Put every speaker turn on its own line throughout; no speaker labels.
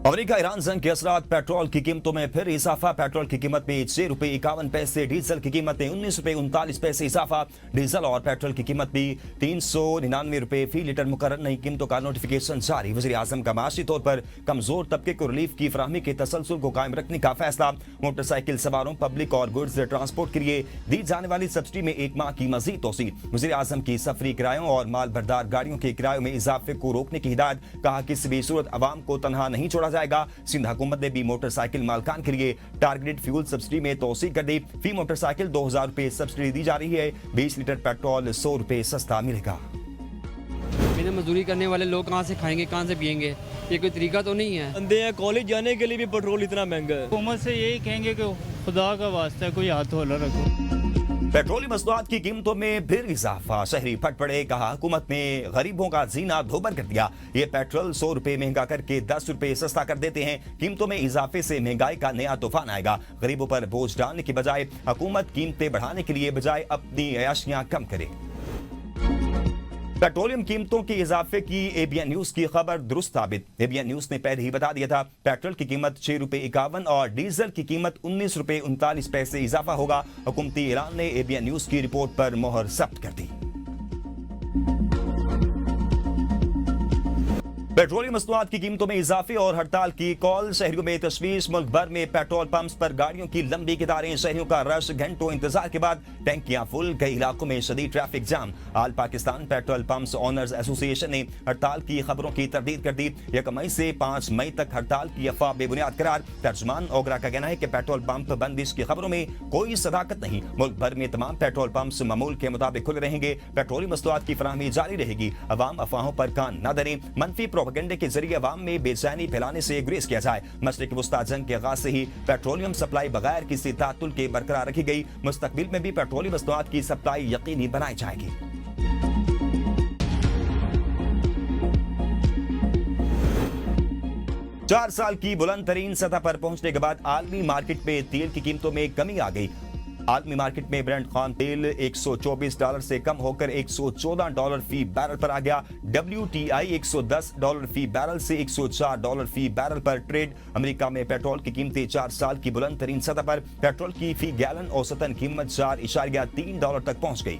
America Iran जंग के असरात, पेट्रोल की कीमतों में फिर इजाफा। पेट्रोल की कीमत में ₹6.51, डीजल की कीमत में ₹19.39 इजाफा। डीजल और पेट्रोल की कीमत भी ₹399 फी लीटर मुकर्रर नई कीमतों का नोटिफिकेशन जारी। वज़ीर आज़म का माशी तौर पर कमजोर तबके को रिलीफ की फराहमी के तसलसल को कायम रखने का फैसला। मोटरसाइकिल सवारों, पब्लिक और गुड्स ट्रांसपोर्ट के लिए दी जाने वाली सब्सिडी में 1 माह की मजीद तोसी। वज़ीर आज़म की सफरी किरायों और माल बरदार गाड़ियों के किरायों में इजाफे को रोकने की हिदायत। कहा किसी भी सूरत अवाम को तनहा नहीं छोड़ा जाएगा। सिंध हुकूमत ने भी मोटरसाइकिल मालकान के लिए टारगेटेड फ्यूल सब्सिडी में तोसी कर दी। फी मोटरसाइकिल ₹2000 सब्सिडी दी जा रही है। 20 लीटर पेट्रोल ₹100 सस्ता मिलेगा।
मजदूरी करने वाले लोग कहाँ से खाएंगे, कहाँ से पिएंगे? ये कोई तरीका तो नहीं है।
बंदे हैं, कॉलेज जाने के लिए भी पेट्रोल इतना महंगा है।
हुकूमत से यही कहेंगे कि खुदा का वास्ता कोई हाथ होला रखो।
पेट्रोलियम मसनूआत की कीमतों में फिर इजाफा। शहरी फट पड़े। कहा हुकूमत ने गरीबों का जीना धोबर कर दिया। ये पेट्रोल ₹100 महंगा करके ₹10 सस्ता कर देते हैं। कीमतों में इजाफे से महंगाई का नया तूफान आएगा। गरीबों पर बोझ डालने की बजाय हुकूमत कीमतें बढ़ाने के लिए बजाय अपनी अयाशियां कम करे। पेट्रोलियम कीमतों के इजाफे की एबीएन न्यूज की खबर दुरुस्त साबित। एबीएन न्यूज ने पहले ही बता दिया था पेट्रोल की कीमत ₹6.51 और डीजल की कीमत ₹19.39 इजाफा होगा। हुकूमती ईरान ने एबीएन न्यूज की रिपोर्ट पर मोहर जब्त कर दी। पेट्रोलियम मसनूआत की कीमतों में इजाफे और हड़ताल की कॉल। शहरियों में तशवीश। मुल्क भर में पेट्रोल पंप्स पर गाड़ियों की लंबी कतारें। शहरियों का रश। घंटों इंतजार के बाद टैंकियां फुल। कई इलाकों में शदीद traffic jam. All Pakistan petrol pumps owners association ने हड़ताल की खबरों की तरदीद कर दी। 1 मई से 5 मई तक हड़ताल की अफवाह बेबुनियाद करार। तर्जुमान ओगरा का कहना है कि पेट्रोल पंप बंदिश की खबरों में कोई सदाकत नहीं। मुल्क भर में तमाम पेट्रोल पंप्स मामूल के मुताबिक खुले रहेंगे। पेट्रोलियम मसनूआत की फराहमी जारी रहेगी। अवाम अफवाहों पर कान न धरें। मनफी प्रोपेगेंडे के जरिए अवाम में बेचैनी फैलाने से गुरेज किया जाए। मशरिक वस्ता जंग के आगाज से ही पेट्रोलियम सप्लाई बगैर किसी तातुल के बरकरार रखी गई। मुस्तकबिल में भी पेट्रोलियम मसनूआत की सप्लाई यकीनी बनाई जाएगी। 4 साल की बुलंद तरीन सतह पर पहुंचने के बाद आलमी मार्केट में तेल की कीमतों में कमी आ गई। आलमी मार्केट में ब्रेंट खान तेल $124 से कम होकर $114 फी बैरल पर आ गया। WTI $110 फी बैरल से $104 फी बैरल पर ट्रेड। अमेरिका में पेट्रोल की कीमतें 4 साल की बुलंद तरीन सतह पर। पेट्रोल की फी गैलन औसतन कीमत $4.3 तक पहुंच गई।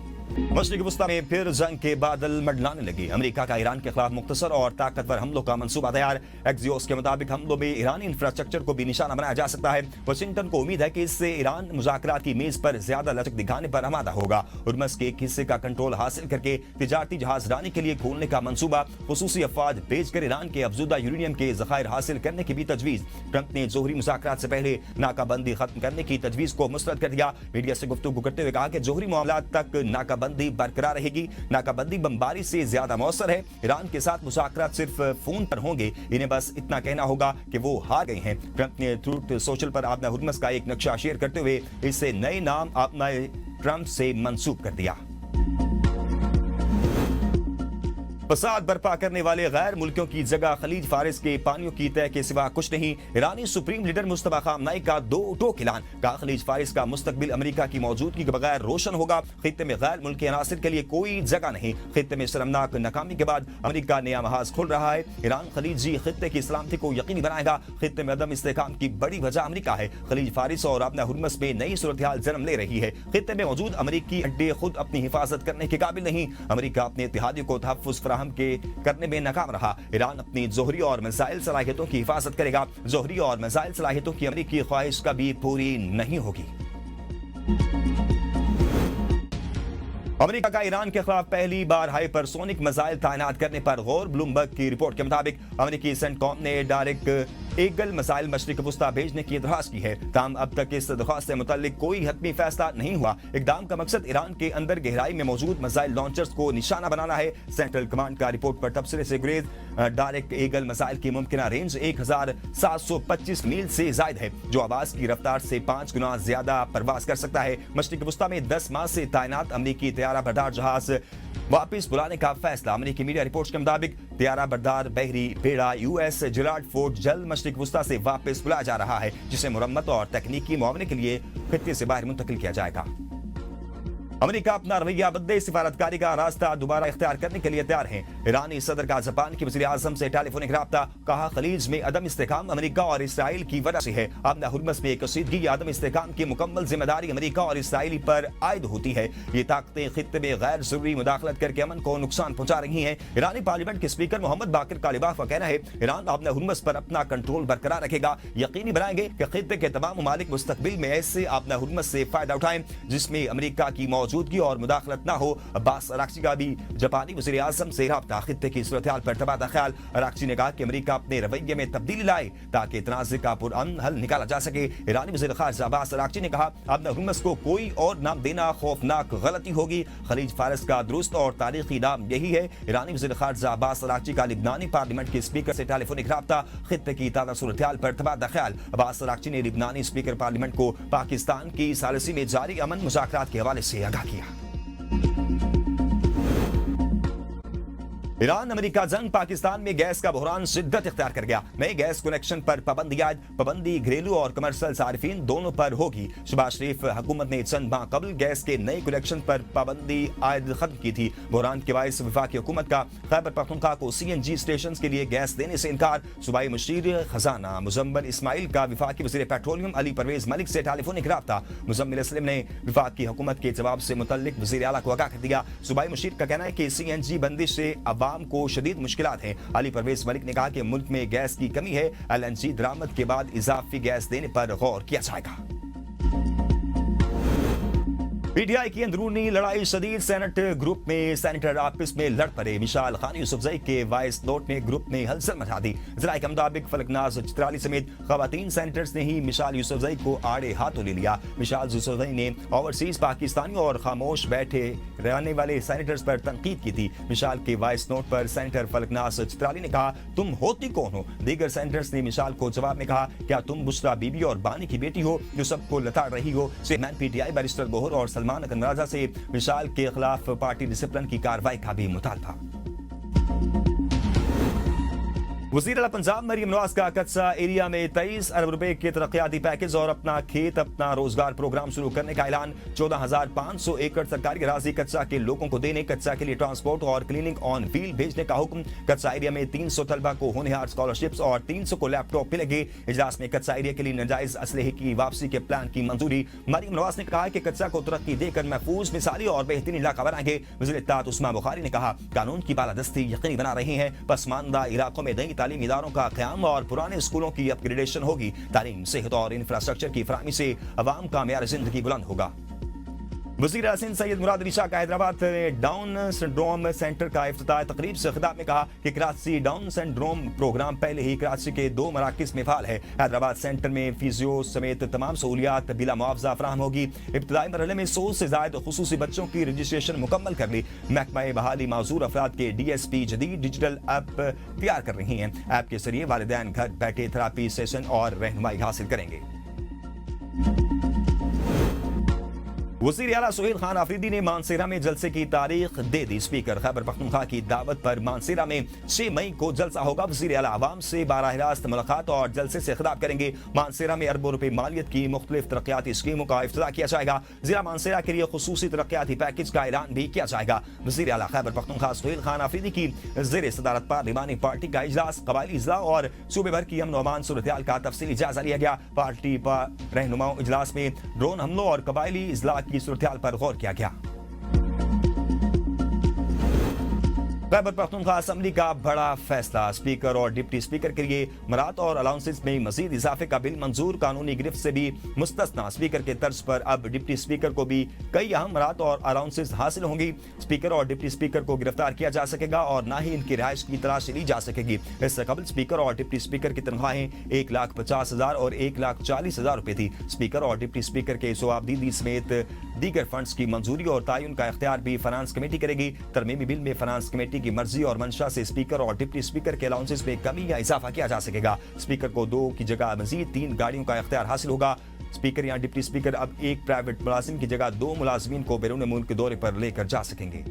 मशरिक वस्ता में फिर जंग के बादल मंडलाने लगे। अमेरिका का ईरान के खिलाफ मुख्तसर और ताकतवर हमलों का मंसूबा तैयार। एक्सियोस के मुताबिक हमलों में ईरानी इंफ्रास्ट्रक्चर को भी निशाना बनाया जा सकता है। वाशिंगटन को उम्मीद है कि इससे ईरान मुज़ाकरात की मेज पर ज्यादा लचक दिखाने पर आमादा होगा। हुर्मुज़ के एक हिस्से का कंट्रोल हासिल करके तिजारती जहाजरानी के लिए खोलने का मंसूबा। खुसूसी अफवाज भेजकर ईरान के अफजुदा यूरेनियम के जखायर हासिल करने की भी तजवीज। ट्रंप ने जोहरी मुज़ाकरात से पहले नाकाबंदी खत्म करने की तजवीज को मुस्तरद कर दिया। मीडिया से गुफ्तगू करते हुए कहा कि जोहरी मामलात तक नाकाबंदी बरकरार रहेगी। नाकाबंदी बमबारी से ज्यादा मौसर है। ईरान के साथ मुज़ाकरात सिर्फ फोन पर होंगे। इन्हें बस इतना कहना होगा कि वो हार गए हैं। ट्रंप ने ट्रूथ सोशल पर आपना हुर्मुज़ का एक नक्शा शेयर करते हुए इसे नए नाम आपना ट्रंप से मंसूब कर दिया। फसाद बर्पा करने वाले गैर मुल्कियों की जगह खलीज फारिस के पानियों की तय के सिवा कुछ नहीं। ईरानी सुप्रीम लीडर मुस्तफा खामनाई का दो टोक ऐलान। कहा खलीज फारिस का मुस्तकबिल अमेरिका की मौजूदगी के बगैर रोशन होगा। खित्ते में गैर मुल्की अनासिर के लिए कोई जगह नहीं। खित्ते में शर्मनाक नाकामी के बाद अमेरिका नया महाज खोल रहा है। ईरान खलीजी खित्ते की सलामती को यकीनी बनाएगा। खित्ते में अदम इस्तेहकाम की बड़ी वजह अमेरिका है। खलीज फारिस और अपना हुर्मुज़ में नई सूरत हाल जन्म ले रही है। खित्ते में मौजूद अमेरिकी अड्डे खुद अपनी हिफाजत करने के काबिल नहीं। अमेरिका अपने इत्तेहादियों को तहफ़्फ़ुज़ फराहम के करने में नाकाम रहा। ईरान अपनी जोहरी और मिसाइल सलाहियतों की हिफाजत करेगा। जोहरी और मिसाइल सलाहियतों की अमेरिकी ख्वाहिश कभी पूरी नहीं होगी। अमेरिका का ईरान के खिलाफ पहली बार हाइपरसोनिक मिसाइल तैनात करने पर गौर। ब्लूमबर्ग की रिपोर्ट के मुताबिक अमेरिकी सेंटकॉम ने डायरेक्ट ईगल मिसाइल मशरिक वस्ता भेजने की दरख्वास्त की है। ताहम अब तक इस दरख्वास्त से मुतल्लिक कोई हतमी फैसला नहीं हुआ। इक़दाम का मकसद ईरान के अंदर गहराई में मौजूद मिसाइल लॉन्चर्स को निशाना बनाना है। सेंट्रल कमांड का रिपोर्ट पर तबसरे से गुरेज। डायरेक्ट ईगल मिसाइल की मुमकिन रेंज 1725 मील से जायद है, जो आवाज की रफ्तार से 5 गुना ज्यादा परवास कर सकता है। मशरिक वस्ता में 10 माह से तैनात अमेरिकी तैयारा बरदार जहाज वापिस बुलाने का फैसला। अमेरिकी मीडिया रिपोर्ट्स के मुताबिक तैयारा बरदार बहरी बेड़ा US जेराल्ड फोर्ड जल्द मशरिक वस्ता से वापस बुलाया जा रहा है, जिसे मुरम्मत और तकनीकी मुआवने के लिए खित्ते से बाहर मुंतकिल किया जाएगा। अमेरिका अपना रवैया बदले सिफारतकारी का रास्ता दोबारा इख्तियार करने के लिए तैयार है। ईरानी सदर का जापान के वज़ीर आज़म से टेलीफोनिक राब्ता, कहा खलीज में अदम इस्तेकाम अमेरिका और इसराइल की वजह से है। अपना हुर्मस में कसीदगी अदम इस्तेकाम की मुकम्मल जिम्मेदारी अमेरिका और इसराइल पर आयद होती है। ये ताकतें खित्ते में गैर जरूरी मुदाखलत करके अमन को नुकसान पहुंचा रही हैं। ईरानी पार्लियामेंट के स्पीकर मोहम्मद बाकिर कालिबाफ का कहना है ईरान अपना हुर्मस पर अपना कंट्रोल बरकरार रखेगा, यकीनी बनाएंगे कि खित्ते के तमाम ममालिक मुस्तकबिल में ऐसे अपना हुर्मस से फायदा उठाएं जिसमें अमेरिका की मौजूदगी और मुदाखलत न हो। अब्बास अराक्ची का भी जापानी वज़ीर आज़म से राब्ता, खित्ते की सूरत-ए-हाल पर तबादला ख्याल। अराक्ची ने कहा कि अमेरिका अपने रवैये में तब्दीली लाए ताकि तनाज़े का पुरअमन हल निकाला जा सके। ईरानी वज़ीर ख़ारिजा अब्बास अराक्ची ने कहा अपना हुर्मस को कोई और नाम देना खौफनाक गलती होगी। खलीज फारस का दुरुस्त और तारीखी नाम यही है। ईरानी वज़ीर ख़ारिजा अब्बास अराक्ची का लिबनानी पार्लियामेंट के स्पीकर से टेलीफोनिक राब्ता, खित्ते की ताज़ा सूरत-ए-हाल पर तबादला ख्याल। अब्बास अराक्ची ने लिबनानी स्पीकर पार्लियामेंट को पाकिस्तान की सालिसी में जारी अमन मुज़ाकरात के हवाले से आगाह किया। ईरान अमेरिका जंग, पाकिस्तान में गैस का बहरान शिद्दत इख्तियार कर गया। नए गैस कनेक्शन पर पाबंदी घरेलू और कमर्शियल सार्फिन दोनों पर होगी। शहबाज शरीफ हुकूमत ने चंद माह कबल गैस के नए कनेक्शन पर पाबंदी आयद खत्म की थी। बहरान के बायस वफाकी हुकूमत का खैबर पख्तूनख्वा को CNG स्टेशन के लिए गैस देने से इनकार। सूबाई मुशीर खजाना मुजम्मिल इस्माइल का वफाकी वज़ीर पेट्रोलियम अली परवेज मलिक से टेलीफोनिक राब्ता। मुजम्मिल इस्लाम ने वफाकी हुकूमत के जवाब से मुतल्लिक वज़ीर आला को आगाह कर दिया। सूबाई मुशीर का कहना है कि CNG बंदिश से को शदीद मुश्किलात हैं। अली परवेज मलिक ने कहा कि मुल्क में गैस की कमी है। LNG दरामद के बाद इजाफी गैस देने पर गौर किया जाएगा। PTI की अंदरूनी लड़ाई शदीद। सेनेट ग्रुप में सेनेटर आपस में लड़ पड़े। मिशाल खान यूसुफजई के वॉइस नोट ने ग्रुप में हलचल मचा दी। ज़राए के मुताबिक फलकनाज चित्राली समेत खवातीन सेनेटर्स ने ही मिशाल यूसुफजई को आड़े हाथों ले लिया। मिशाल यूसुफजई ने ओवरसीज पाकिस्तानियों और खामोश बैठे रहने वाले सेनेटर्स पर तनकीद की थी। मिशाल के वॉइस नोट पर सेनेटर फलकनाज चित्राली ने कहा तुम होती कौन हो। दीगर सेनेटर्स ने मिशाल को जवाब में कहा क्या तुम बुशरा बीबी और बानी की बेटी हो जो सबको लताड़ रही हो। चेयरमैन PTI बैरिस्टर गोहर और सलमान अकनराजा से मिशाल के खिलाफ पार्टी डिसिप्लिन की कार्रवाई का भी मुतालबा। वज़ीर आला पंजाब मरियम नवाज का कच्चा एरिया में 23 अरब रुपए के तरक्याती पैकेज और अपना खेत अपना रोजगार प्रोग्राम शुरू करने का ऐलान। 14,500 एकड़ सरकारी अराजी कच्चा के लोगों को देने, कच्चा के लिए ट्रांसपोर्ट और क्लीनिंग ऑन व्हील भेजने का हुक्म। कच्चा एरिया में 300 तलबा को होनहार स्कॉलरशिप्स और 300 को लैपटॉप मिलेंगे। इजलास में कच्चा एरिया के लिए नाजायज असलहे की वापसी के प्लान की मंजूरी। मरियम नवाज ने कहा कि कच्चा को तरक्की देकर महफूज, मिसाली और बेहतरीन इलाका बनाएंगे। वज़ीर इत्तेहाद उस्मा बुखारी ने कहा कानून की बालादस्ती यकीनी बना रहे हैं। पसमानदा इलाकों में नई तालीमी इदारों का क़याम और पुराने स्कूलों की अपग्रेडेशन होगी। तालीम, सेहत और इंफ्रास्ट्रक्चर की फराहमी से अवाम का मेयार जिंदगी बुलंद होगा। वज़ीर सिंध सैयद मुराद अली शाह का हैदराबाद में डाउन सिंड्रोम सेंटर का इफ्तिताह तकरीब से खिताब में कहा कि कराची डाउन सिंड्रोम प्रोग्राम पहले ही कराची के 2 मराकिज़ में फाल है। हैदराबाद सेंटर में फिजियो समेत तमाम सहूलियात बिला मुआवजा फराहम होगी। इब्तदाई मरहले में 100 से ज़ायद खुसूसी बच्चों की रजिस्ट्रेशन मुकम्मल कर ली। महकमा बहाली माजूर अफराद के DSP जदीद डिजिटल ऐप तैयार कर रही हैं। ऐप के जरिए वालिदैन घर बैठे थेरापी सेशन और रहनुमाई हासिल करेंगे। वज़ीर आला सुहेल खान आफरीदी ने मानसेरा में जलसे की तारीख दे दी। स्पीकर खैबर पख्तूनख्वा की दावत पर मानसेरा में 6 मई को जलसा होगा। वज़ीर आला आवाम से बारह रास्त मुलाकात और जलसे से खिताब करेंगे। मानसेरा में अरबों रुपए मालियत की मुख्तलिफ तरक्याती स्कीमों का इफ्तिताह किया जाएगा। जिला मानसेरा के लिए खुसूसी तरक्याती पैकेज का ऐलान भी किया जाएगा। वज़ीर आला खैबर पख्तूनख्वा सुहेल खान आफरीदी की ज़ेर सदारत पार्लिमानी पार्टी का इजलास, कबायली इजला और सूबे भर की अमन व अमान सूरत-ए-हाल का तफसीली जायजा लिया गया। पार्टी रहनुमाओं इजलास में ड्रोन हमलों और कबायली इजला की सूरत-ए-हाल पर गौर किया गया। खैबर पख्तूनख्वा असेंबली का बड़ा फैसला। स्पीकर और डिप्टी स्पीकर के लिए मरात और अलाउंसेस में मजीद इजाफे का बिल मंजूर। कानूनी गिरफ्त से भी मुस्तस्ना। स्पीकर के तर्ज पर अब डिप्टी स्पीकर को भी कई अहम मरात और अलाउंसेस हासिल होंगी। स्पीकर और डिप्टी स्पीकर को गिरफ्तार किया जा सकेगा और न ही इनकी रिहाइश की तलाशी ली जा सकेगी। इससे कबल स्पीकर और डिप्टी स्पीकर की तनख्वाहें 1,50,000 और 1,40,000 रुपए थी। स्पीकर और डिप्टी स्पीकर के जवाबदीदी समेत दीगर फंड्स की मंजूरी और तयन का इख्तियार भी फाइनेंस कमेटी करेगी। तरमीमी बिल में फाइनेंस कमेटी की मर्जी और मंशा से स्पीकर और डिप्टी स्पीकर के अलाउंसेस में कमी या इजाफा किया जा सकेगा। स्पीकर को 2 की जगह मजीद 3 गाड़ियों का इख्तियार हासिल होगा। स्पीकर या डिप्टी स्पीकर अब एक प्राइवेट मुलाजिम की जगह 2 मुलाजिमीन को बैरून मुल्क के दौरे पर लेकर जा सकेंगे।